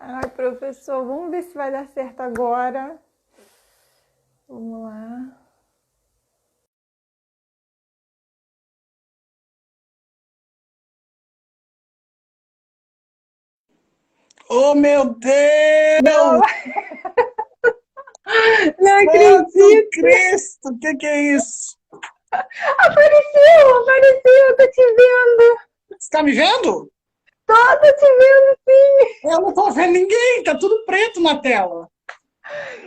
Ai, professor, vamos ver se vai dar certo agora. Vamos lá. Oh, meu Não, Deus! não Santo acredito. Cristo! O que é isso? Apareceu, tô te vendo. Você está me vendo? Tô te vendo, sim. Eu não estou vendo ninguém, tá tudo preto na tela.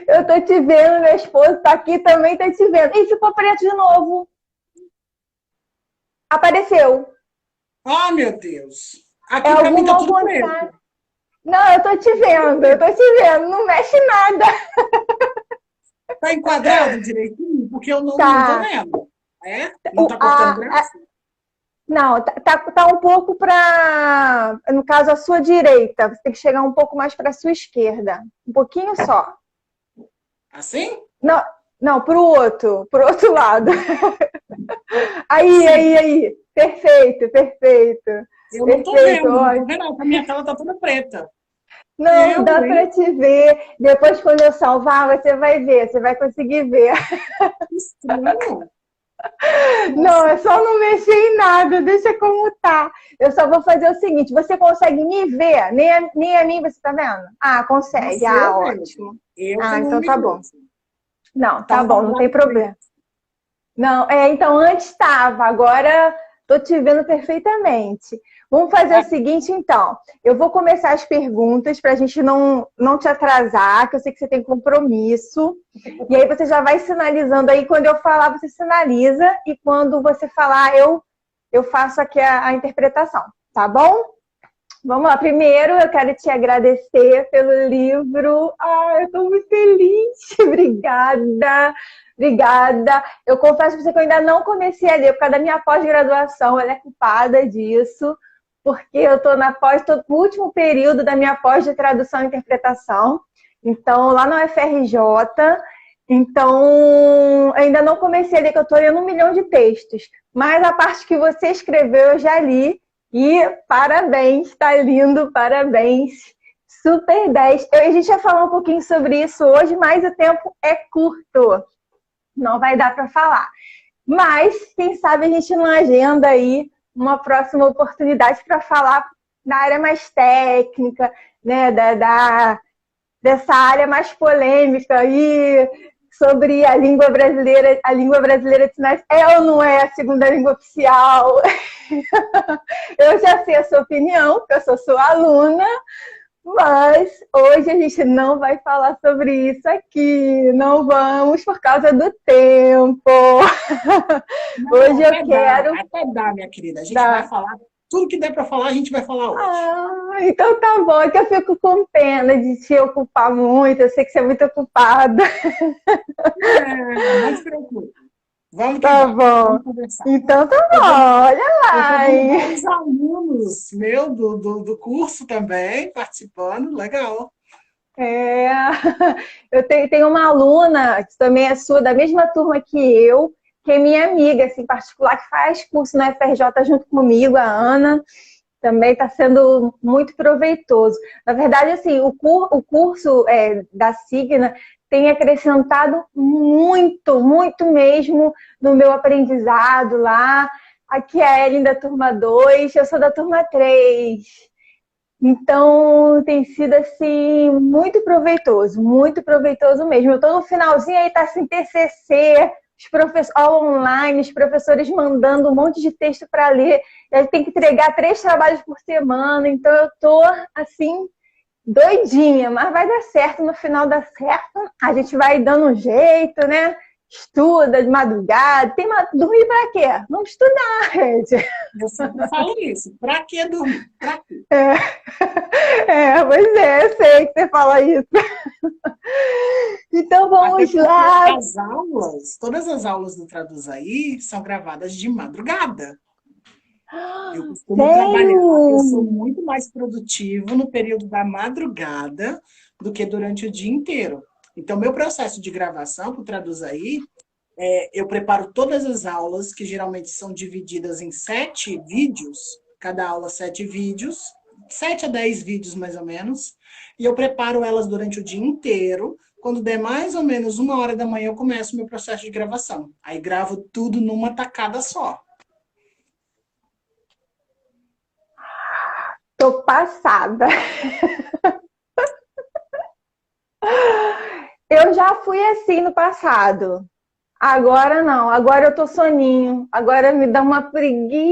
Eu tô te vendo, meu esposo tá aqui também, tá te vendo. Ih, ficou preto de novo. Apareceu. Ah, meu Deus! É Aqui para mim tá alguma tudo vontade. preto. Não, eu tô te vendo. Não mexe nada. Tá enquadrado direitinho? Porque eu não tô Tá. vendo. É? Não O, tá cortando braço? não, tá um pouco para, no caso, a sua direita. Você tem que chegar um pouco mais para a sua esquerda. Um pouquinho só. Assim? Não, não, pro outro lado. Assim. Aí. Perfeito, perfeito. Eu não tô Perfeito, vendo, não tô ótimo. vendo, não. A minha tela tá toda preta. Não, Eu, dá hein? para te ver. Depois, quando eu salvar, você vai ver, você vai conseguir ver. Que estranho. Não, Nossa, é só não mexer em nada, deixa como tá. Eu só vou fazer o seguinte: você consegue me ver? Nem a mim você tá vendo? Ah, consegue. você Ah, eu vejo. ótimo. Eu Ah, que não então me tá bom. vejo. Não, Tá tá um bom, não tem quadrado problema. preto. Não, então antes estava, agora tô te vendo perfeitamente. Vamos fazer o Tá. seguinte, então. Eu vou começar as perguntas para a gente não te atrasar, que eu sei que você tem compromisso. E aí você já vai sinalizando aí. Quando eu falar, você sinaliza. E quando você falar, eu faço aqui a interpretação. Tá bom? Vamos lá. Primeiro, eu quero te agradecer pelo livro. Ah, eu estou muito feliz. Obrigada. Obrigada. Eu confesso para você que eu ainda não comecei a ler por causa da minha pós-graduação. Ela é culpada disso, porque eu estou no último período da minha pós de tradução e interpretação. Então, lá no UFRJ. Então, ainda não comecei a ler, que eu estou lendo 1 milhão de textos. Mas a parte que você escreveu eu já li. E parabéns, tá lindo, parabéns. Super 10. A gente vai falar um pouquinho sobre isso hoje, mas o tempo é curto. Não vai dar para falar. Mas, quem sabe a gente não agenda aí uma próxima oportunidade para falar na área mais técnica, né, dessa área mais polêmica aí, sobre a língua brasileira de sinais é ou não é a segunda língua oficial. Eu já sei a sua opinião, porque eu sou sua aluna, mas hoje a gente não vai falar sobre isso aqui. Não vamos por causa do tempo. Não, Hoje eu quero até dá, minha querida. A gente vai dar. falar tudo que der para falar, a gente vai falar hoje. Ah, então tá bom, é que eu fico com pena de te ocupar muito. Eu sei que você é muito ocupada. É, não se preocupe. Vamos que Tá vamos. bom. Vamos conversar. Então tá Eu tô, bom, olha eu tô lá, vendo hein? vários alunos meu do curso também participando. Legal. É, eu tenho uma aluna que também é sua, da mesma turma que é minha amiga, assim, particular, que faz curso na FRJ junto comigo, a Ana. Também está sendo muito proveitoso. Na verdade, assim, o curso da Signa tem acrescentado muito, muito mesmo no meu aprendizado lá. Aqui é a Ellen da turma 2, eu sou da turma 3. Então, tem sido assim muito proveitoso mesmo. Eu estou no finalzinho aí, tá assim, TCC, os professores online, os professores mandando um monte de texto para ler. A gente tem que entregar 3 trabalhos por semana, então eu tô assim doidinha, mas vai dar certo, no final dá certo. A gente vai dando um jeito, né? Estuda de madrugada. Dormir para quê? Vamos estudar, gente. Eu sempre falo isso. Para que dormir? Para quê? Pois é, eu sei que você fala isso. Então Até vamos porque lá. as aulas, todas as aulas do Traduzaí são gravadas de madrugada. Eu costumo trabalhar, eu sou Sério? muito mais produtivo no período da madrugada do que durante o dia inteiro. Então, meu processo de gravação para o Traduzaí, eu preparo todas as aulas, que geralmente são divididas em 7 vídeos, cada aula 7 vídeos, 7 a 10 vídeos, mais ou menos, e eu preparo elas durante o dia inteiro. Quando der mais ou menos 1 hora da manhã, eu começo o meu processo de gravação. Aí gravo tudo numa tacada só. Tô passada. Eu já fui assim no passado. Agora não, agora eu tô soninho. Agora me dá uma preguiça.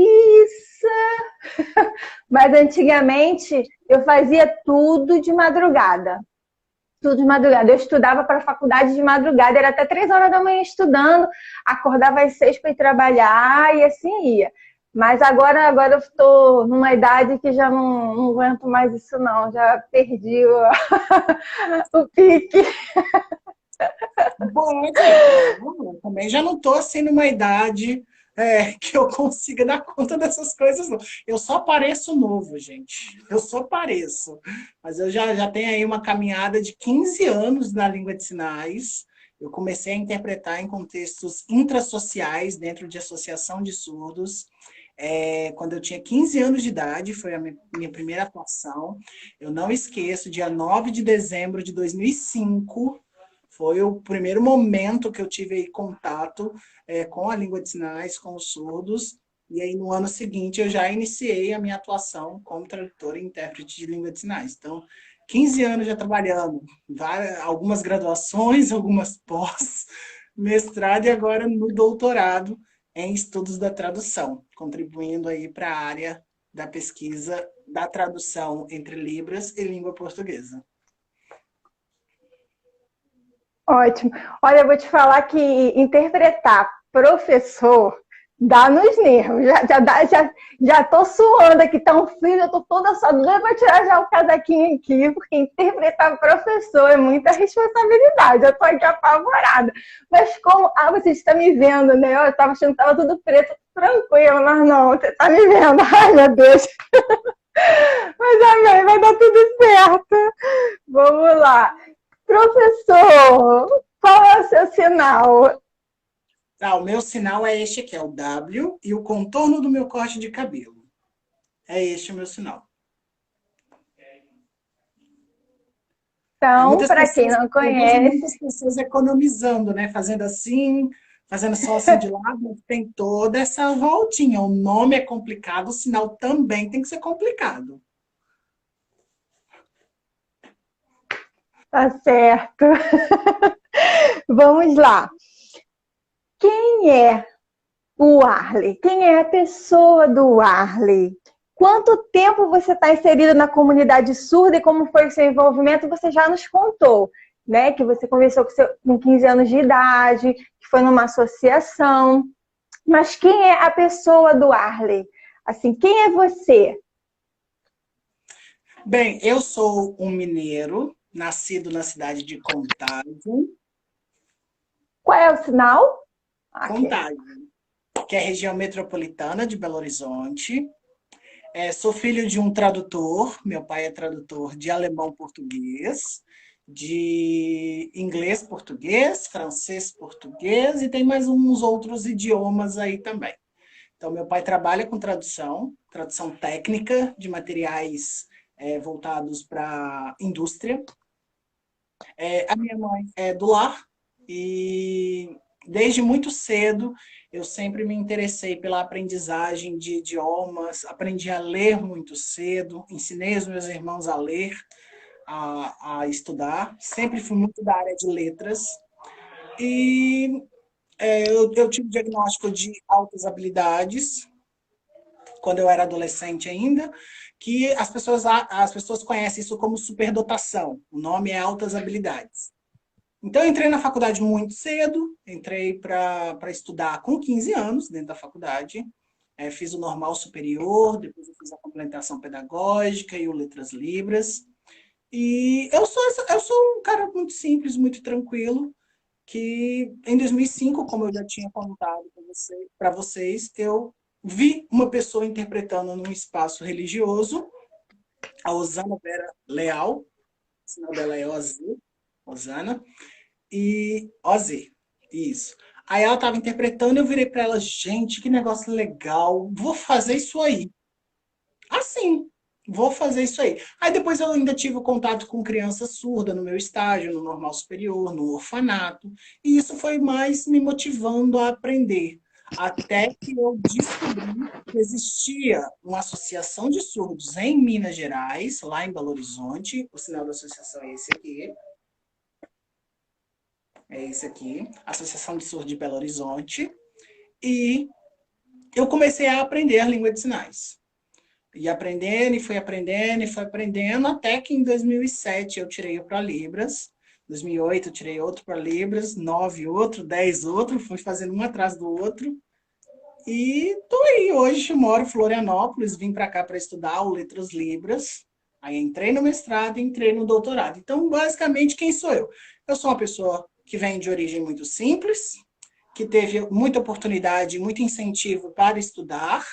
Mas antigamente eu fazia tudo de madrugada. Tudo de madrugada. Eu estudava para a faculdade de madrugada, era até 3 horas da manhã estudando, acordava às 6 para ir trabalhar e assim ia. Mas agora eu estou numa idade que já não aguento mais isso não, já perdi o pique. Pode, não, eu também já não estou assim numa idade que eu consiga dar conta dessas coisas, não. Eu só pareço novo, gente. Eu só pareço. Mas eu já tenho aí uma caminhada de 15 anos na língua de sinais. Eu comecei a interpretar em contextos intrasociais, dentro de associação de surdos. Quando eu tinha 15 anos de idade, foi a minha primeira atuação. Eu não esqueço, dia 9 de dezembro de 2005, foi o primeiro momento que eu tive aí contato com a língua de sinais, com os surdos. E aí, no ano seguinte, eu já iniciei a minha atuação como tradutora e intérprete de língua de sinais. Então, 15 anos já trabalhando, algumas graduações, algumas pós, mestrado e agora no doutorado em estudos da tradução, contribuindo aí para a área da pesquisa da tradução entre Libras e língua portuguesa. Ótimo. Olha, eu vou te falar que interpretar professor dá nos nervos. Já tô suando aqui, tá um frio, eu tô toda suada. Vou tirar já o casaquinho aqui, porque interpretar professor é muita responsabilidade. Eu tô aqui apavorada. Mas como... você está me vendo, né? Eu tava achando que tava tudo preto, tranquilo, mas não, você tá me vendo. Ai, meu Deus. Mas amém, vai dar tudo certo. Vamos lá. Professor, qual é o seu sinal? O meu sinal é este aqui, é o W, e o contorno do meu corte de cabelo. É este o meu sinal. Então, para quem não conhece... Muitas pessoas economizando, né? Fazendo assim, fazendo só assim de lado, tem toda essa voltinha. O nome é complicado, o sinal também tem que ser complicado. Tá certo. Vamos lá. Quem é o Arley? Quem é a pessoa do Arley? Quanto tempo você está inserido na comunidade surda e como foi o seu envolvimento? Você já nos contou, né? Que você conversou com 15 anos de idade, que foi numa associação. Mas quem é a pessoa do Arley? Assim, quem é você? Bem, eu sou um mineiro, nascido na cidade de Contagem. Qual é o sinal? Contagem, que é a região metropolitana de Belo Horizonte. Sou filho de um tradutor, meu pai é tradutor de alemão-português, de inglês-português, francês-português e tem mais uns outros idiomas aí também. Então, meu pai trabalha com tradução técnica de materiais voltados para indústria. A minha mãe é do lar e desde muito cedo eu sempre me interessei pela aprendizagem de idiomas, aprendi a ler muito cedo, ensinei os meus irmãos a ler, a estudar, sempre fui muito da área de letras e eu tive diagnóstico de altas habilidades quando eu era adolescente ainda, que as pessoas conhecem isso como superdotação. O nome é altas habilidades. Então, eu entrei na faculdade muito cedo, entrei para estudar com 15 anos dentro da faculdade, fiz o normal superior, depois eu fiz a complementação pedagógica e o Letras Libras. E eu sou um cara muito simples, muito tranquilo, que em 2005, como eu já tinha contado para vocês, eu vi uma pessoa interpretando num espaço religioso, a Osana Vera Leal, o sinal dela é OZ, Osana, e OZ, isso. Aí ela estava interpretando e eu virei para ela, gente, que negócio legal, vou fazer isso aí. Assim. vou fazer isso aí. Aí depois eu ainda tive contato com criança surda no meu estágio, no normal superior, no orfanato, e isso foi mais me motivando a aprender. Até que eu descobri que existia uma associação de surdos em Minas Gerais, lá em Belo Horizonte. O sinal da associação é esse aqui, Associação de Surdos de Belo Horizonte. E eu comecei a aprender a língua de sinais. E aprendendo, e fui aprendendo, e fui aprendendo, até que em 2007 eu tirei o para Libras. Em 2008 eu tirei outro para Libras, 9 outro, 10 outro, fui fazendo um atrás do outro. E tô aí, hoje moro em Florianópolis, vim para cá para estudar o Letras Libras. Aí entrei no mestrado e entrei no doutorado. Então, basicamente, quem sou eu? Eu sou uma pessoa que vem de origem muito simples, que teve muita oportunidade, muito incentivo para estudar.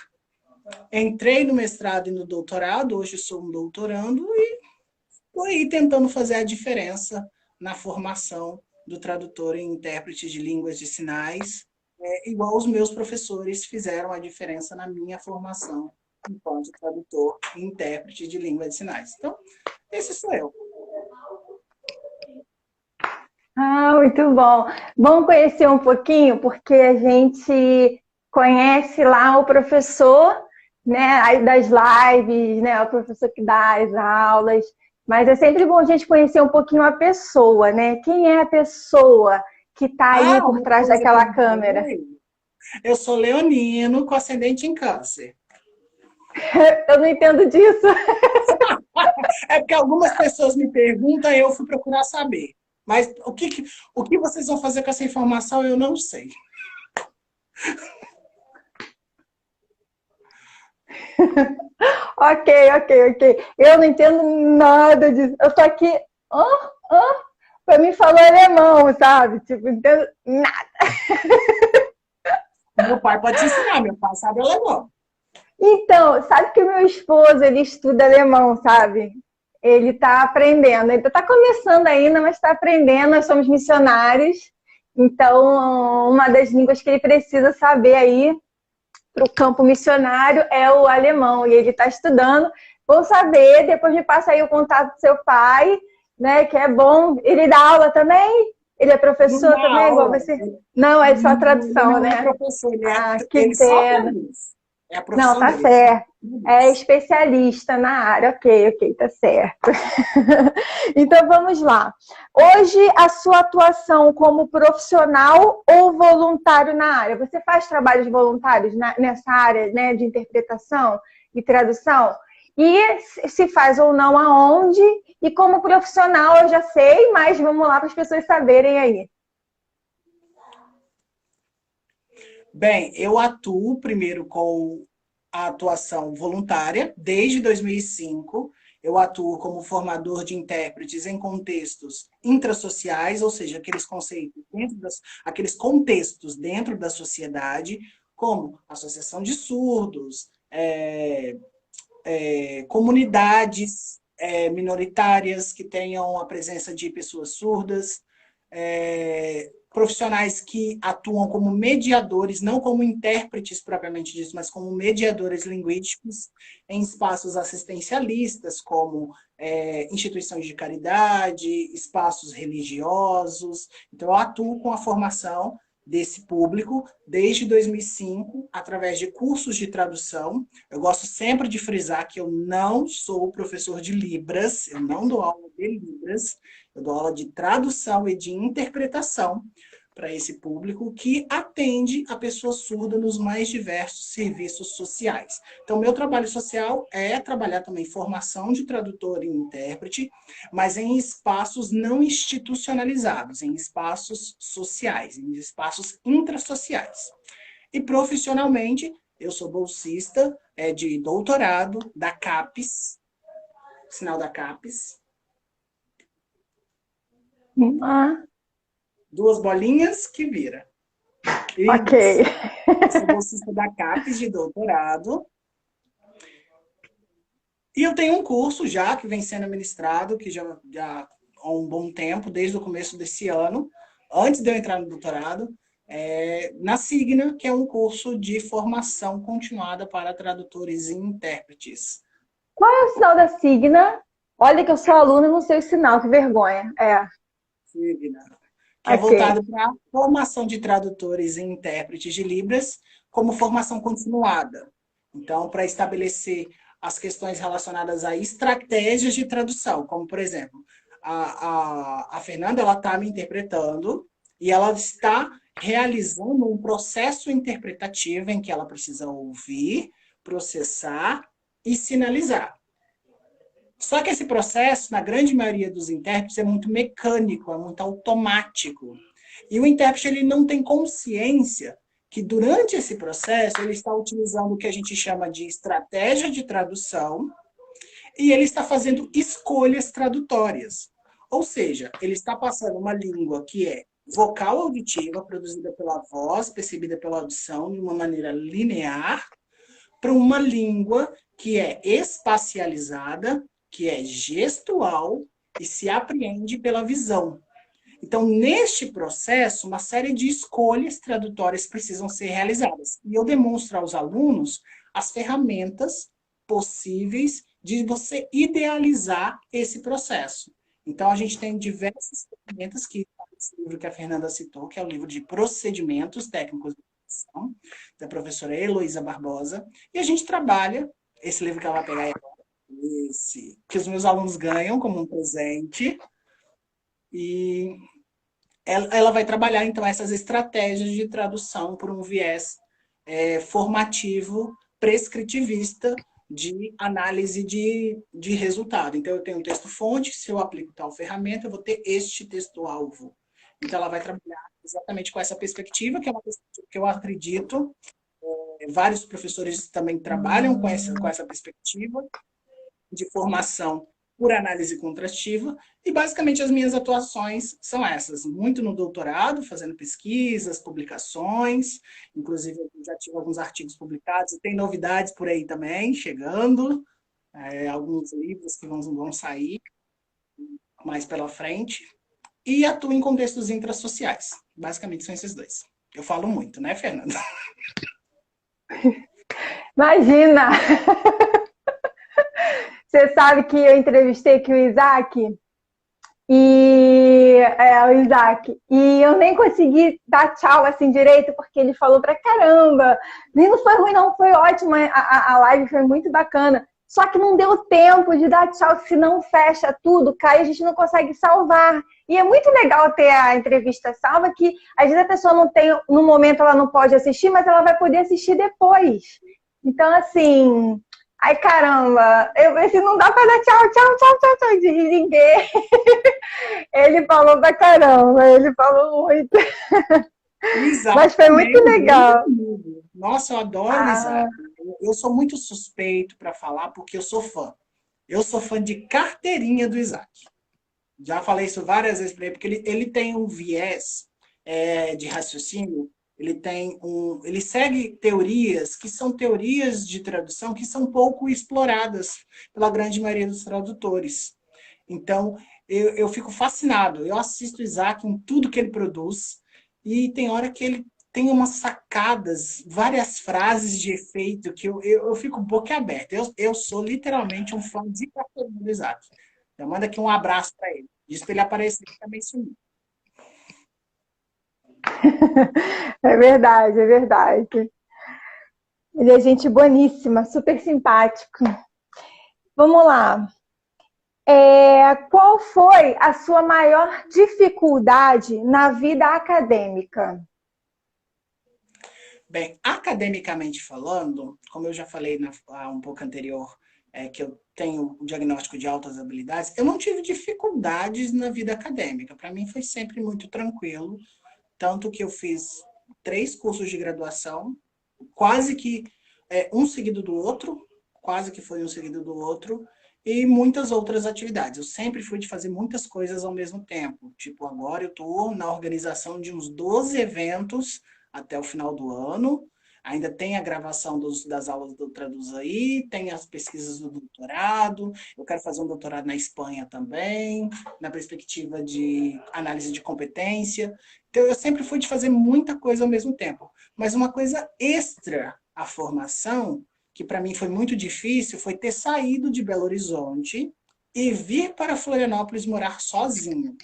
Entrei no mestrado e no doutorado, hoje sou um doutorando e estou aí tentando fazer a diferença na formação do tradutor e intérprete de línguas de sinais, igual os meus professores fizeram a diferença na minha formação enquanto tradutor e intérprete de língua de sinais. Então, esse sou eu. Ah, muito bom. Vamos conhecer um pouquinho, porque a gente conhece lá o professor, né, aí das lives, né, o professor que dá as aulas, mas é sempre bom a gente conhecer um pouquinho a pessoa, né? Quem é a pessoa que está aí por Uma trás coisa que eu daquela não câmera? falei, eu sou leonino com ascendente em câncer. Eu não entendo disso. É porque algumas pessoas me perguntam e eu fui procurar saber. Mas o que vocês vão fazer com essa informação, eu não sei. Ok, ok, ok. Eu não entendo nada disso. Eu tô aqui, pra mim falou alemão, sabe? Tipo, não entendo nada. Meu pai pode te ensinar, meu pai sabe alemão. Então, sabe que o meu esposo, ele estuda alemão, sabe? Ele tá aprendendo. Ele tá começando ainda, mas tá aprendendo. Nós somos missionários. Então, uma das línguas que ele precisa saber aí para o campo missionário é o alemão. E ele está estudando. Vou saber, depois me passa aí o contato do seu pai, né? Que é bom. Ele dá aula também? Ele é Não professor dá também, igual aula. você? Não, é só Ele tradução, não é né? professor, Ah, que ele só pena. traduz. É a Não, profissão tá dele. certo. É Traduz. especialista na área. Ok, ok, tá certo. Então vamos lá. Hoje, a sua atuação como profissional ou voluntário na área? Você faz trabalhos voluntários nessa área, né, de interpretação e tradução? E se faz ou não, aonde? E como profissional eu já sei, mas vamos lá para as pessoas saberem aí. Bem, eu atuo primeiro com a atuação voluntária desde 2005. Eu atuo como formador de intérpretes em contextos intrasociais, ou seja, aqueles conceitos aqueles contextos dentro da sociedade, como associação de surdos, comunidades minoritárias que tenham a presença de pessoas surdas, profissionais que atuam como mediadores, não como intérpretes propriamente disso, mas como mediadores linguísticos em espaços assistencialistas, como instituições de caridade, espaços religiosos. Então, eu atuo com a formação desse público desde 2005, através de cursos de tradução. Eu gosto sempre de frisar que eu não sou professor de Libras, eu não dou aula de Libras, eu dou aula de tradução e de interpretação para esse público que atende a pessoa surda nos mais diversos serviços sociais. Então, meu trabalho social é trabalhar também formação de tradutor e intérprete, mas em espaços não institucionalizados, em espaços sociais, em espaços intrasociais. E profissionalmente, eu sou bolsista de doutorado da CAPES, sinal da CAPES. Ah, Duas bolinhas que vira. ok. Isso. Eu sou bolsista da CAPES de doutorado. E eu tenho um curso já que vem sendo ministrado, que já há um bom tempo, desde o começo desse ano, antes de eu entrar no doutorado, na Signa, que é um curso de formação continuada para tradutores e intérpretes. Qual é o sinal da signa? Olha que eu sou aluna e não sei o sinal, que vergonha. Signa, que é Ok. voltado para a formação de tradutores e intérpretes de Libras como formação continuada. Então, para estabelecer as questões relacionadas a estratégias de tradução, como, por exemplo, a Fernanda ela está me interpretando e ela está realizando um processo interpretativo em que ela precisa ouvir, processar e sinalizar. Só que esse processo, na grande maioria dos intérpretes, é muito mecânico, é muito automático. E o intérprete ele não tem consciência que durante esse processo ele está utilizando o que a gente chama de estratégia de tradução e ele está fazendo escolhas tradutórias. Ou seja, ele está passando uma língua que é vocal auditiva, produzida pela voz, percebida pela audição, de uma maneira linear, para uma língua que é espacializada, que é gestual e se apreende pela visão. Então, neste processo, uma série de escolhas tradutórias precisam ser realizadas. E eu demonstro aos alunos as ferramentas possíveis de você idealizar esse processo. Então, a gente tem diversas ferramentas que esse livro que a Fernanda citou, que é o livro de procedimentos técnicos de tradução, da professora Heloísa Barbosa, e a gente trabalha, esse livro que ela vai pegar é esse, que os meus alunos ganham como um presente, e ela vai trabalhar, então, essas estratégias de tradução por um viés formativo, prescritivista, de análise de resultado. Então, eu tenho um texto-fonte, se eu aplico tal ferramenta, eu vou ter este texto-alvo. Então, ela vai trabalhar exatamente com essa perspectiva, que é uma perspectiva que eu acredito, vários professores também trabalham com essa perspectiva, de formação por análise contrastiva, e basicamente as minhas atuações são essas, muito no doutorado, fazendo pesquisas, publicações, inclusive eu já tive alguns artigos publicados, e tem novidades por aí também, chegando, alguns livros que vão sair mais pela frente, e atuo em contextos intrasociais, basicamente são esses dois. Eu falo muito, né, Fernanda? Imagina! Você sabe que eu entrevistei aqui o Isaac o Isaac, e eu nem consegui dar tchau assim direito, porque ele falou pra caramba. E não foi ruim, não, foi ótima. A live foi muito bacana. Só que não deu tempo de dar tchau, senão fecha tudo, cai, a gente não consegue salvar. E é muito legal ter a entrevista salva, que às vezes a pessoa não tem, no momento ela não pode assistir, mas ela vai poder assistir depois. Então, assim, ai caramba, eu pensei, não dá pra dar tchau, tchau, tchau, tchau, tchau, de ninguém. Ele falou pra caramba, ele falou muito. O Isaac Mas foi também muito é um grande legal. amigo. Nossa, eu adoro o Ah, Isaac. Eu sou muito suspeito para falar porque eu sou fã. Eu sou fã de carteirinha do Isaac. Já falei isso várias vezes para ele, porque ele tem um viés de raciocínio, ele segue teorias que são teorias de tradução que são pouco exploradas pela grande maioria dos tradutores. Então, eu fico fascinado. Eu assisto o Isaac em tudo que ele produz e tem hora que ele tem umas sacadas, várias frases de efeito que eu fico boquiaberta. Eu sou literalmente um fã de carteirinha do Isaac. Então, manda aqui um abraço para ele. Diz para ele aparecer também sumiu. é verdade, é verdade. Ele é gente boníssima, super simpático. Vamos lá. Qual foi a sua maior dificuldade na vida acadêmica? Bem, academicamente falando, como eu já falei um pouco anterior, que eu tenho o diagnóstico de altas habilidades, eu não tive dificuldades na vida acadêmica. Para mim foi sempre muito tranquilo, tanto que eu fiz 3 cursos de graduação, quase que um seguido do outro, quase que foi um seguido do outro, e muitas outras atividades. Eu sempre fui de fazer muitas coisas ao mesmo tempo. Tipo, agora eu estou na organização de uns 12 eventos até o final do ano. Ainda tem a gravação das aulas do Traduz aí, tem as pesquisas do doutorado. Eu quero fazer um doutorado na Espanha também, na perspectiva de análise de competência. Então, eu sempre fui de fazer muita coisa ao mesmo tempo. Mas uma coisa extra à formação que para mim foi muito difícil foi ter saído de Belo Horizonte e vir para Florianópolis morar sozinho.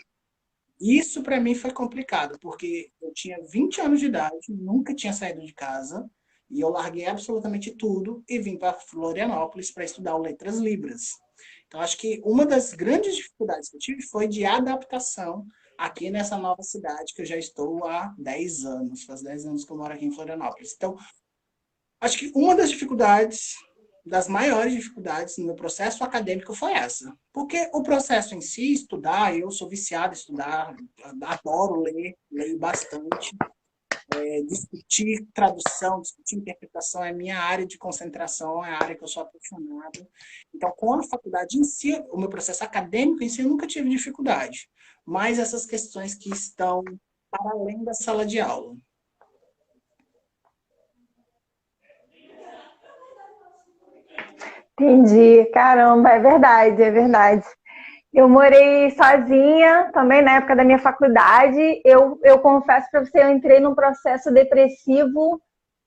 Isso para mim foi complicado, porque eu tinha 20 anos de idade, nunca tinha saído de casa, e eu larguei absolutamente tudo e vim para Florianópolis para estudar o Letras Libras. Então, acho que uma das grandes dificuldades que eu tive foi de adaptação aqui nessa nova cidade, que eu já estou há 10 anos, faz 10 anos que eu moro aqui em Florianópolis. Então, acho que uma das dificuldades, das maiores dificuldades no meu processo acadêmico foi essa. Porque o processo em si, estudar, eu sou viciado em estudar, adoro ler, leio bastante. Discutir tradução, discutir interpretação é minha área de concentração, é a área que eu sou apaixonado. Então, com a faculdade em si, o meu processo acadêmico em si, eu nunca tive dificuldade. Mas essas questões que estão para além da sala de aula. Entendi. Caramba, é verdade, é verdade. Eu morei sozinha também na época da minha faculdade. Eu confesso para você, eu entrei num processo depressivo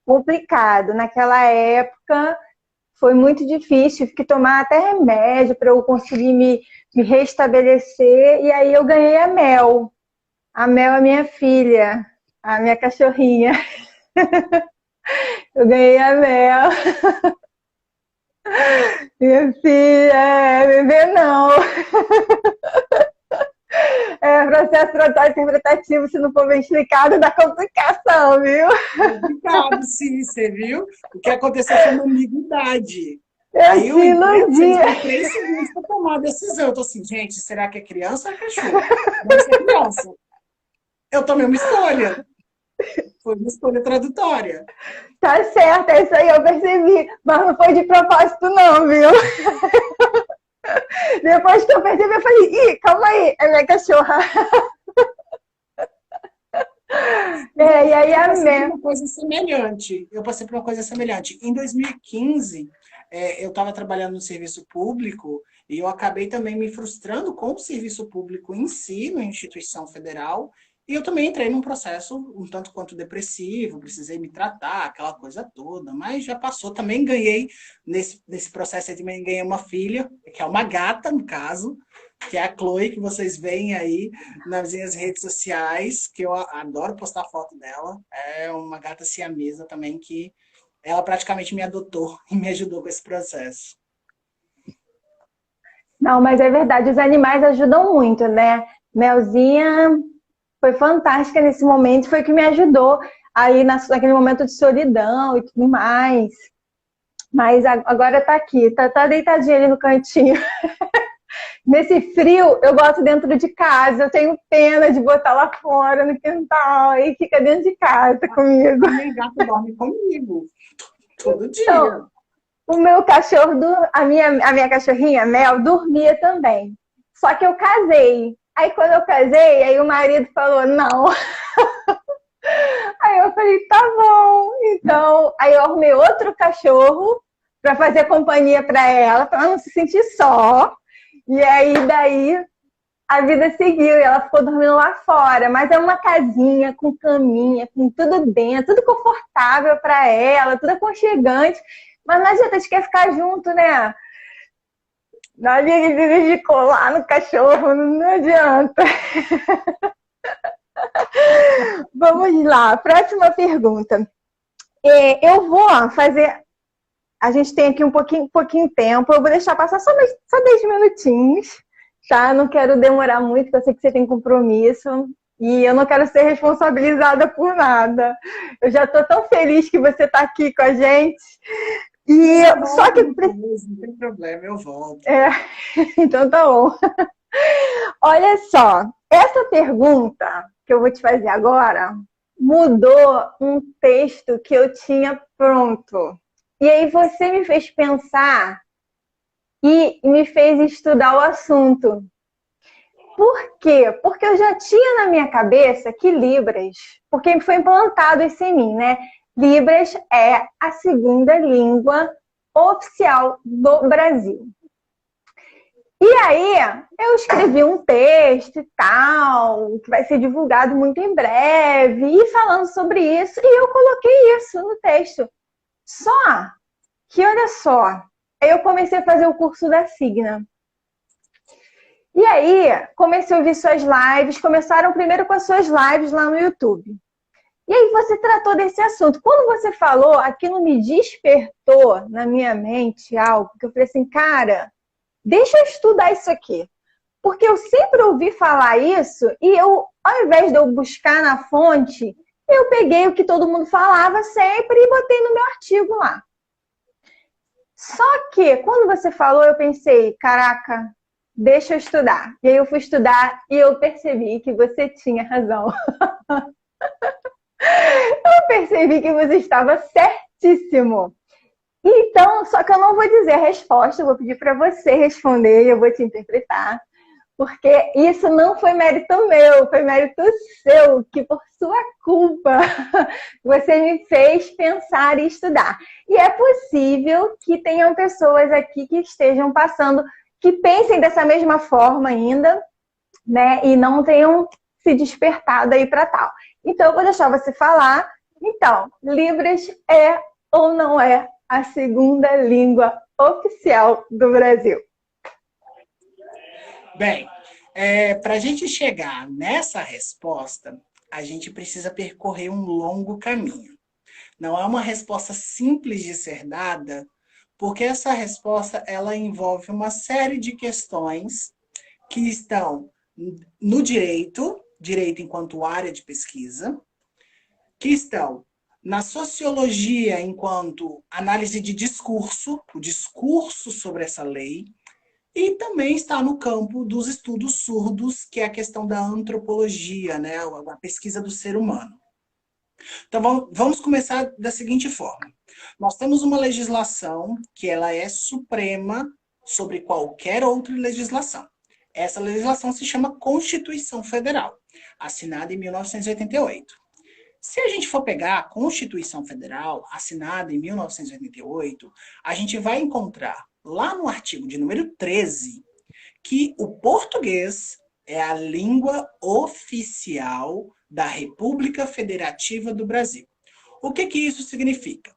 complicado. Naquela época foi muito difícil, tive que tomar até remédio para eu conseguir me restabelecer. E aí eu ganhei a Mel. A Mel é minha filha, a minha cachorrinha. Eu ganhei a Mel. Minha filha, bebê não. Processo tratário interpretativo, se não for bem explicado, dá complicação, viu? Complicado, sim, você viu? O que aconteceu foi uma ambiguidade. Eu te iludi. Eu 3 segundos para tomar a decisão. Eu tô assim, gente, será que é criança ou é cachorro? Deve ser criança. Eu tomei uma escolha. Foi uma escolha tradutória. Tá certo, é isso aí, eu percebi. Mas não foi de propósito, não, viu? Depois que eu percebi, eu falei, ih, calma aí, é minha cachorra. E aí a Mel. Eu passei por uma coisa semelhante. Em 2015, eu estava trabalhando no serviço público e eu acabei também me frustrando com o serviço público em si, na instituição federal. E eu também entrei num processo um tanto quanto depressivo, precisei me tratar, aquela coisa toda, mas já passou. Também ganhei, nesse processo, eu também ganhei uma filha, que é uma gata, no caso, que é a Chloe, que vocês veem aí nas minhas redes sociais, que eu adoro postar foto dela. É uma gata siamesa também, que ela praticamente me adotou e me ajudou com esse processo. Não, mas é verdade, os animais ajudam muito, né? Melzinha foi fantástica nesse momento, foi o que me ajudou aí naquele momento de solidão e tudo mais. Mas agora tá aqui, tá deitadinha ali no cantinho. Nesse frio, eu gosto dentro de casa, eu tenho pena de botar lá fora no quintal, e fica dentro de casa comigo. A minha gata dorme comigo, todo dia. Então, o meu cachorro, a minha cachorrinha, Mel, dormia também. Só que eu casei. Aí quando eu casei, aí o marido falou, não. Aí eu falei, tá bom. Então, aí eu arrumei outro cachorro para fazer companhia para ela não se sentir só. E aí, daí, a vida seguiu e ela ficou dormindo lá fora. Mas é uma casinha com caminha, com tudo dentro, tudo confortável para ela, tudo aconchegante. Mas não adianta, a gente quer ficar junto, né? Não adianta de colar no cachorro, não adianta. Vamos lá, próxima pergunta. Eu vou fazer... A gente tem aqui um pouquinho de tempo, eu vou deixar passar só 10 minutinhos, tá? Não quero demorar muito, porque eu sei que você tem compromisso. E eu não quero ser responsabilizada por nada. Eu já estou tão feliz que você está aqui com a gente. E só que... Não tem problema, eu volto. Então tá bom. Olha só, essa pergunta que eu vou te fazer agora mudou um texto que eu tinha pronto. E aí você me fez pensar e me fez estudar o assunto. Por quê? Porque eu já tinha na minha cabeça que Libras, porque foi implantado isso em mim, né? Libras é a segunda língua oficial do Brasil. E aí, eu escrevi um texto e tal, que vai ser divulgado muito em breve, e falando sobre isso, e eu coloquei isso no texto. Só que, olha só, eu comecei a fazer o curso da Signa. E aí, comecei a ouvir suas lives, começaram primeiro com as suas lives lá no YouTube. E aí você tratou desse assunto. Quando você falou, aquilo me despertou na minha mente algo que eu falei assim, cara, deixa eu estudar isso aqui. Porque eu sempre ouvi falar isso e eu, ao invés de eu buscar na fonte, eu peguei o que todo mundo falava sempre e botei no meu artigo lá. Só que, quando você falou, eu pensei, caraca, deixa eu estudar. E aí eu fui estudar e eu percebi que você tinha razão. Eu percebi que você estava certíssimo. Então, só que eu não vou dizer a resposta, eu vou pedir para você responder e eu vou te interpretar. Porque isso não foi mérito meu, foi mérito seu, que por sua culpa você me fez pensar e estudar. E é possível que tenham pessoas aqui que estejam passando, que pensem dessa mesma forma ainda, né? E não tenham se despertado aí para tal. Então, eu vou deixar você falar. Então, Libras é ou não é a segunda língua oficial do Brasil? Bem, para a gente chegar nessa resposta, a gente precisa percorrer um longo caminho. Não é uma resposta simples de ser dada, porque essa resposta ela envolve uma série de questões que estão no direito enquanto área de pesquisa, que estão na sociologia enquanto análise de discurso, o discurso sobre essa lei, e também está no campo dos estudos surdos, que é a questão da antropologia, né? A pesquisa do ser humano. Então, vamos começar da seguinte forma. Nós temos uma legislação que ela é suprema sobre qualquer outra legislação. Essa legislação se chama Constituição Federal, assinada em 1988. Se a gente for pegar a Constituição Federal, assinada em 1988, a gente vai encontrar lá no artigo de número 13 que o português é a língua oficial da República Federativa do Brasil. O que isso significa?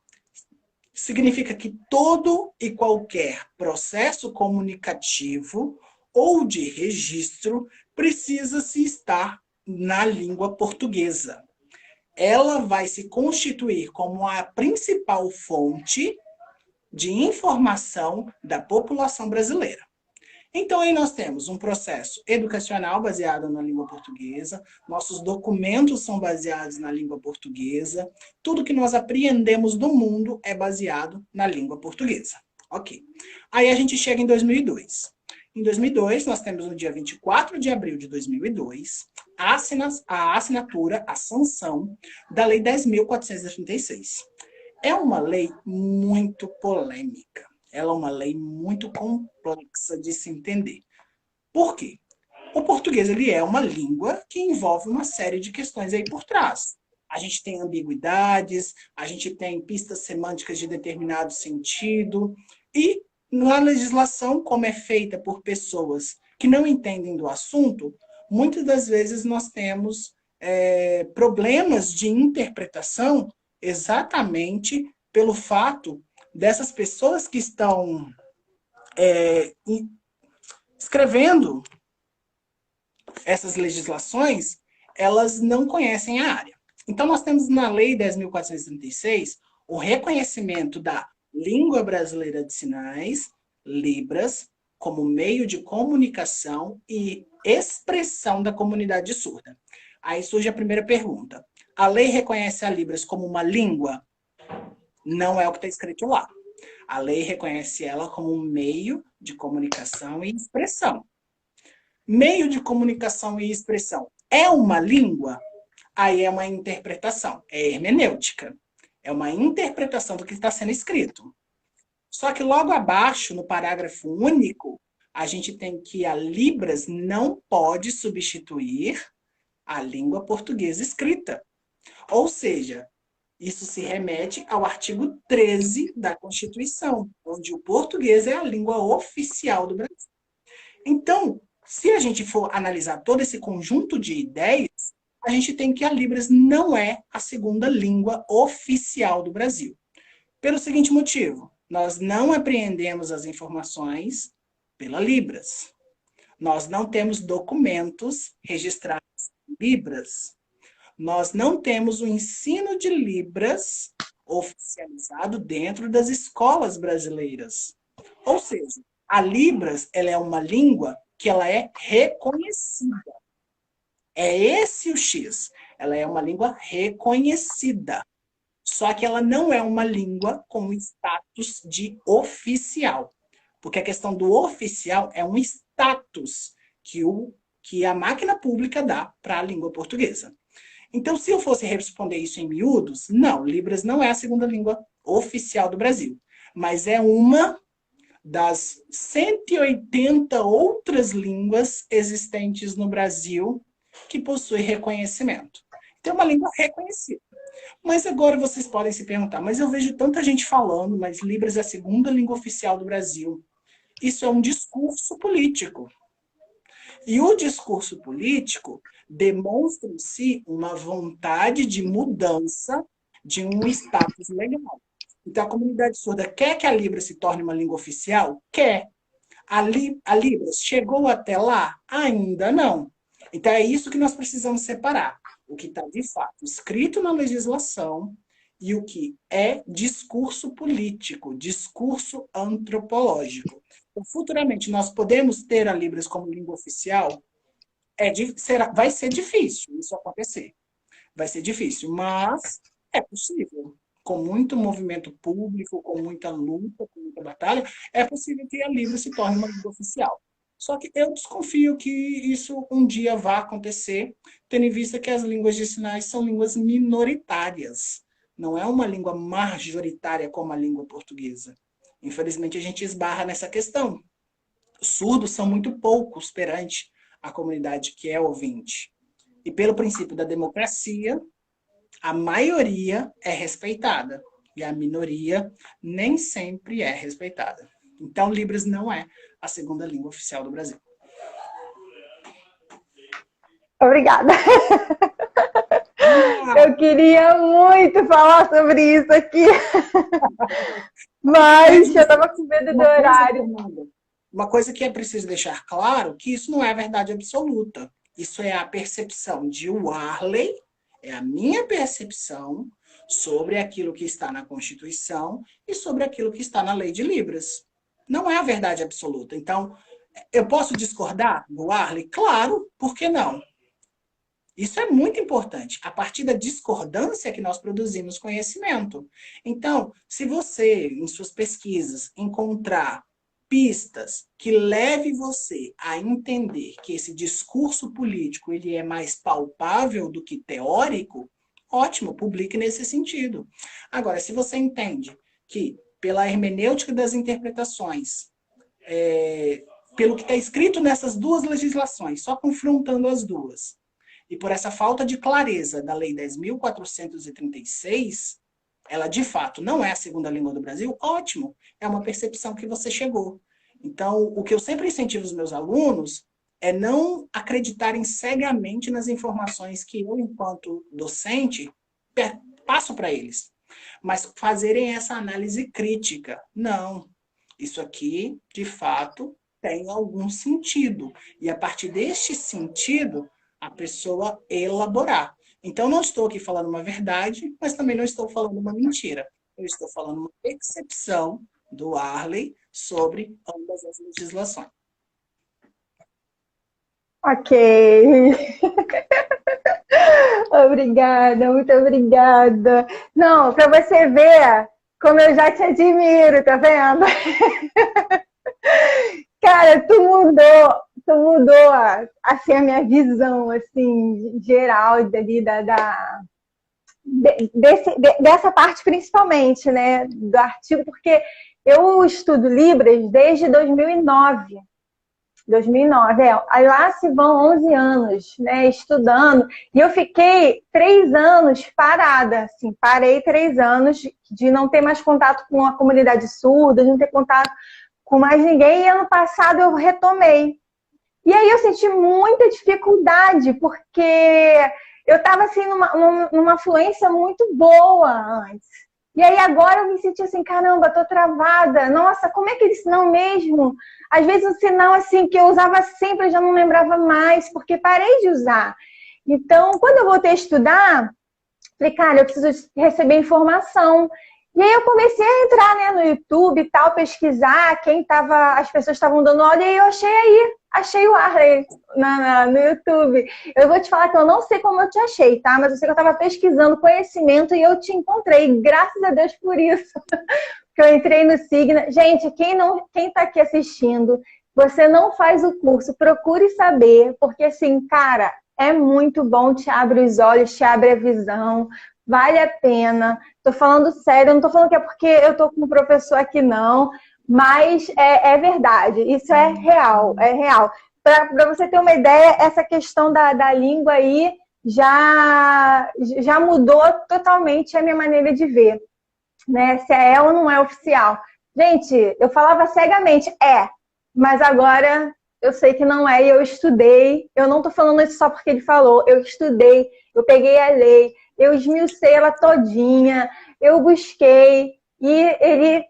Significa que todo e qualquer processo comunicativo ou de registro precisa se estar na língua portuguesa. Ela vai se constituir como a principal fonte de informação da população brasileira. Então, aí nós temos um processo educacional baseado na língua portuguesa, nossos documentos são baseados na língua portuguesa, tudo que nós apreendemos do mundo é baseado na língua portuguesa. Ok. Aí a gente chega em 2002. Em 2002, nós temos no dia 24 de abril de 2002, a assinatura, a sanção da Lei 10.436. É uma lei muito polêmica. Ela é uma lei muito complexa de se entender. Por quê? O português ele é uma língua que envolve uma série de questões aí por trás. A gente tem ambiguidades, a gente tem pistas semânticas de determinado sentido, e na legislação, como é feita por pessoas que não entendem do assunto, muitas das vezes nós temos problemas de interpretação exatamente pelo fato dessas pessoas que estão escrevendo essas legislações, elas não conhecem a área. Então, nós temos na Lei 10.436 o reconhecimento da língua brasileira de sinais, Libras, como meio de comunicação e expressão da comunidade surda. Aí surge a primeira pergunta. A lei reconhece a Libras como uma língua? Não é o que está escrito lá. A lei reconhece ela como um meio de comunicação e expressão. Meio de comunicação e expressão é uma língua? Aí é uma interpretação, é hermenêutica. É uma interpretação do que está sendo escrito. Só que logo abaixo, no parágrafo único, a gente tem que a Libras não pode substituir a língua portuguesa escrita. Ou seja, isso se remete ao artigo 13 da Constituição, onde o português é a língua oficial do Brasil. Então, se a gente for analisar todo esse conjunto de ideias, a gente tem que a Libras não é a segunda língua oficial do Brasil. Pelo seguinte motivo, Nós não apreendemos as informações pela Libras. Nós não temos documentos registrados em Libras. Nós não temos o ensino de Libras oficializado dentro das escolas brasileiras. Ou seja, a Libras, ela é uma língua que ela é reconhecida. É esse o X. Ela é uma língua reconhecida. Só que ela não é uma língua com status de oficial. Porque a questão do oficial é um status que a máquina pública dá para a língua portuguesa. Então, se eu fosse responder isso em miúdos, não, Libras não é a segunda língua oficial do Brasil. Mas é uma das 180 outras línguas existentes no Brasil que possui reconhecimento. Então, é uma língua reconhecida. Mas agora vocês podem se perguntar, mas eu vejo tanta gente falando, mas Libras é a segunda língua oficial do Brasil. Isso é um discurso político. E o discurso político demonstra em si uma vontade de mudança de um status legal. Então, a comunidade surda quer que a Libras se torne uma língua oficial? Quer. A Libras chegou até lá? Ainda não. Então, é isso que nós precisamos separar. O que está, de fato, escrito na legislação e o que é discurso político, discurso antropológico. Então, futuramente, nós podemos ter a Libras como língua oficial? Vai ser difícil isso acontecer. Vai ser difícil, mas é possível. Com muito movimento público, com muita luta, com muita batalha, é possível que a Libras se torne uma língua oficial. Só que eu desconfio que isso um dia vá acontecer, tendo em vista que as línguas de sinais são línguas minoritárias. Não é uma língua majoritária como a língua portuguesa. Infelizmente, a gente esbarra nessa questão. Os surdos são muito poucos perante a comunidade que é ouvinte. E pelo princípio da democracia, a maioria é respeitada. E a minoria nem sempre é respeitada. Então, Libras não é a segunda língua oficial do Brasil. Obrigada. Eu queria muito falar sobre isso aqui. Mas eu estava com medo do horário. Uma coisa que é preciso deixar claro, que isso não é a verdade absoluta. Isso é a percepção de Warley, é a minha percepção sobre aquilo que está na Constituição e sobre aquilo que está na Lei de Libras. Não é a verdade absoluta. Então, eu posso discordar do Warley? Claro, por que não? Isso é muito importante. A partir da discordância que nós produzimos conhecimento. Então, se você, em suas pesquisas, encontrar pistas que leve você a entender que esse discurso político ele é mais palpável do que teórico, ótimo, publique nesse sentido. Agora, se você entende que pela hermenêutica das interpretações, pelo que está escrito nessas duas legislações, só confrontando as duas, e por essa falta de clareza da Lei 10.436, ela de fato não é a segunda língua do Brasil, ótimo, é uma percepção que você chegou. Então, o que eu sempre incentivo os meus alunos é não acreditarem cegamente nas informações que eu, enquanto docente, passo para eles, mas fazerem essa análise crítica. Não, isso aqui, de fato, tem algum sentido. E a partir deste sentido, a pessoa elaborar. Então, não estou aqui falando uma verdade, mas também não estou falando uma mentira. Eu estou falando uma percepção do Warley sobre ambas as legislações. Ok. Obrigada, muito obrigada. Não, para você ver como eu já te admiro, tá vendo? Cara, tu mudou assim, a minha visão assim, geral dali dessa parte principalmente, né, do artigo, porque eu estudo Libras desde 2009. 2009, aí lá se vão 11 anos, né, estudando, e eu fiquei 3 anos parada, assim, parei 3 anos de não ter mais contato com a comunidade surda, de não ter contato com mais ninguém, e ano passado eu retomei. E aí eu senti muita dificuldade, porque eu estava assim, numa fluência muito boa antes. E aí agora eu me senti assim, caramba, tô travada. Nossa, como é aquele sinal mesmo? Às vezes um sinal assim que eu usava sempre, eu já não lembrava mais, porque parei de usar. Então, quando eu voltei a estudar, falei, cara, eu preciso receber informação. E aí eu comecei a entrar, né, no YouTube e tal, pesquisar as pessoas estavam dando aula, e aí eu achei o Arley no YouTube. Eu vou te falar que eu não sei como eu te achei, tá? Mas eu sei que eu estava pesquisando conhecimento e eu te encontrei, graças a Deus por isso. Que eu entrei no Signa. Gente, quem tá aqui assistindo, você não faz o curso, procure saber, porque assim, cara, é muito bom, te abre os olhos, te abre a visão, vale a pena. Tô falando sério, não tô falando que é porque eu tô com um professor aqui, não, mas é verdade, isso é real, é real. Para você ter uma ideia, essa questão da língua aí já mudou totalmente a minha maneira de ver, né? Se é ou não é oficial. Gente, eu falava cegamente, mas agora eu sei que não é, e eu estudei. Eu não tô falando isso só porque ele falou, eu estudei, eu peguei a lei, eu esmiucei ela todinha, eu busquei, e ele,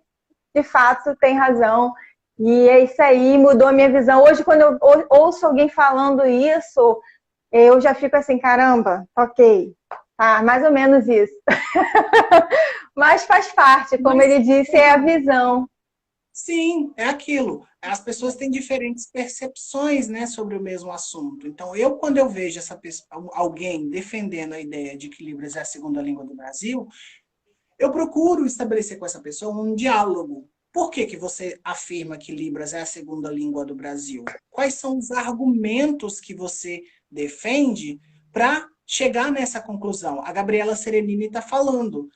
de fato, tem razão. E é isso aí, mudou a minha visão. Hoje, quando eu ouço alguém falando isso, eu já fico assim, caramba, ok, tá, mais ou menos isso. Mas faz parte, como ele disse, é a visão. Sim, é aquilo. As pessoas têm diferentes percepções, né, sobre o mesmo assunto. Então, quando eu vejo alguém defendendo a ideia de que Libras é a segunda língua do Brasil, eu procuro estabelecer com essa pessoa um diálogo. Por que que você afirma que Libras é a segunda língua do Brasil? Quais são os argumentos que você defende para chegar nessa conclusão? A Gabriela Serenini está falando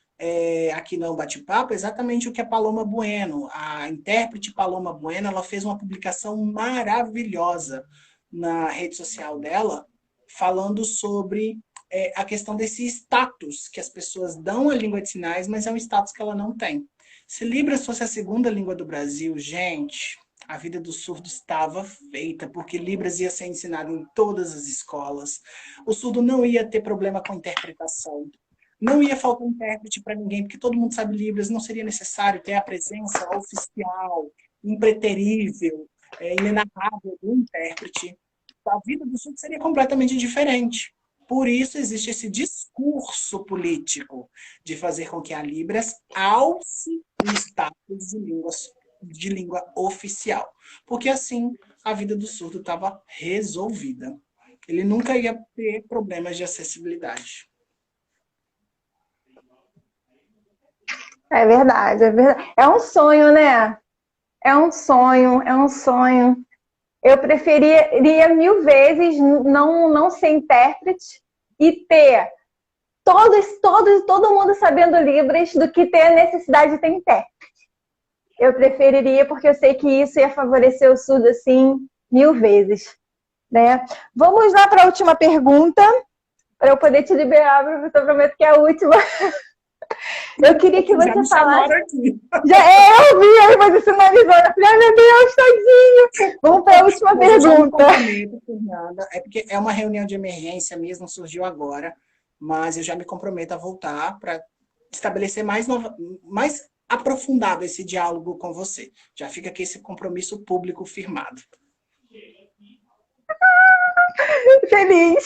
aqui no Bate-Papo exatamente o que a Paloma Bueno, a intérprete Paloma Bueno, ela fez uma publicação maravilhosa na rede social dela, falando sobre a questão desse status que as pessoas dão à língua de sinais, mas é um status que ela não tem. Se Libras fosse a segunda língua do Brasil, gente, a vida dos surdos estava feita, porque Libras ia ser ensinado em todas as escolas. O surdo não ia ter problema com interpretação. Não ia faltar intérprete para ninguém, porque todo mundo sabe Libras, não seria necessário ter a presença oficial, impreterível, inenarrável do intérprete. A vida do surdo seria completamente diferente. Por isso existe esse discurso político de fazer com que a Libras alce o status de língua oficial. Porque assim a vida do surdo estava resolvida. Ele nunca ia ter problemas de acessibilidade. É verdade, é verdade. É um sonho, né? É um sonho, é um sonho. Eu preferiria 1000 vezes não ser intérprete e ter todo mundo sabendo Libras do que ter a necessidade de ter intérprete. Eu preferiria, porque eu sei que isso ia favorecer o surdo, assim, 1000 vezes. Né? Vamos lá para a última pergunta, para eu poder te liberar, professor. Eu prometo que é a última. Eu queria que você falasse. Eu vi aí você sinalizando. Ai, meu Deus, tadinho. Vamos para a última pergunta. É porque é uma reunião de emergência mesmo, surgiu agora, mas eu já me comprometo a voltar para estabelecer mais aprofundado esse diálogo com você. Já fica aqui esse compromisso público firmado. Feliz.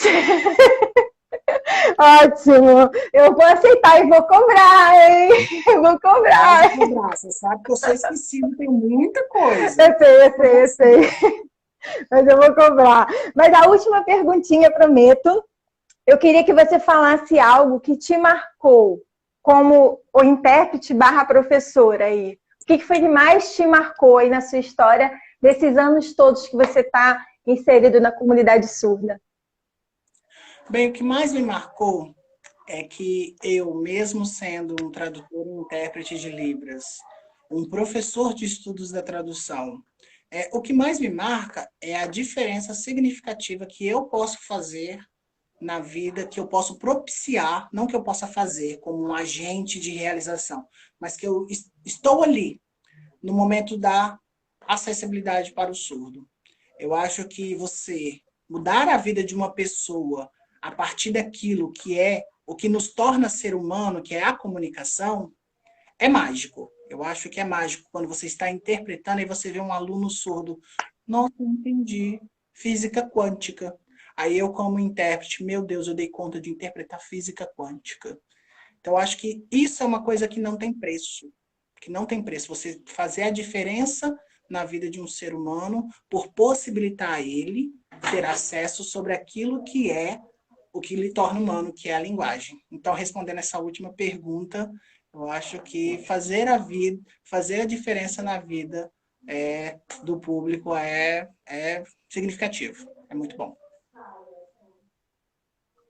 Ótimo. Eu vou aceitar e vou cobrar, hein? Eu vou cobrar. Você sabe que eu sou esquecida, tem muita coisa. Eu sei. Mas eu vou cobrar. Mas a última perguntinha, prometo. Eu queria que você falasse algo que te marcou como o intérprete / professora aí. O que foi que mais te marcou aí na sua história desses anos todos que você está inserido na comunidade surda? Bem, o que mais me marcou é que eu, mesmo sendo um tradutor e intérprete de Libras, um professor de estudos da tradução, o que mais me marca é a diferença significativa que eu posso fazer na vida, que eu posso propiciar, não que eu possa fazer como um agente de realização, mas que eu estou ali no momento da acessibilidade para o surdo. Eu acho que você mudar a vida de uma pessoa a partir daquilo que é o que nos torna ser humano, que é a comunicação, é mágico. Eu acho que é mágico quando você está interpretando e você vê um aluno surdo. Nossa, eu entendi. Física quântica. Aí eu, como intérprete, meu Deus, eu dei conta de interpretar física quântica. Então, eu acho que isso é uma coisa que não tem preço. Que não tem preço. Você fazer a diferença na vida de um ser humano por possibilitar a ele ter acesso sobre aquilo que é o que lhe torna humano, que é a linguagem. Então, respondendo essa última pergunta, eu acho que fazer a diferença na vida do público é significativo. É muito bom.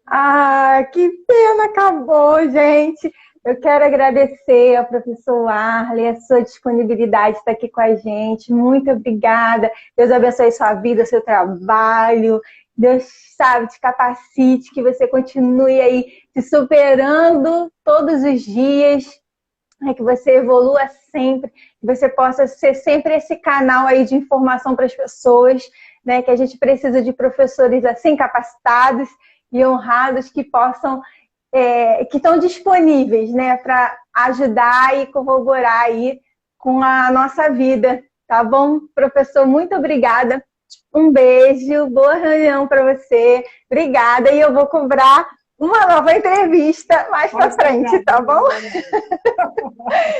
Ah, que pena, acabou, gente. Eu quero agradecer ao professor Arley, a sua disponibilidade de estar aqui com a gente. Muito obrigada. Deus abençoe sua vida, seu trabalho. Deus, sabe, te capacite, que você continue aí se superando todos os dias, que você evolua sempre, que você possa ser sempre esse canal aí de informação para as pessoas, né? Que a gente precisa de professores assim capacitados e honrados que possam, que estão disponíveis, né, para ajudar e corroborar aí com a nossa vida, tá bom? Professor, muito obrigada. Um beijo, boa reunião para você. Obrigada, e eu vou cobrar uma nova entrevista mais para frente, tá bom?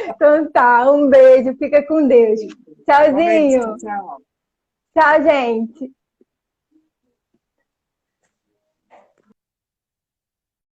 Então tá, um beijo, fica com Deus. Tchauzinho. Tchau. Tchau, gente.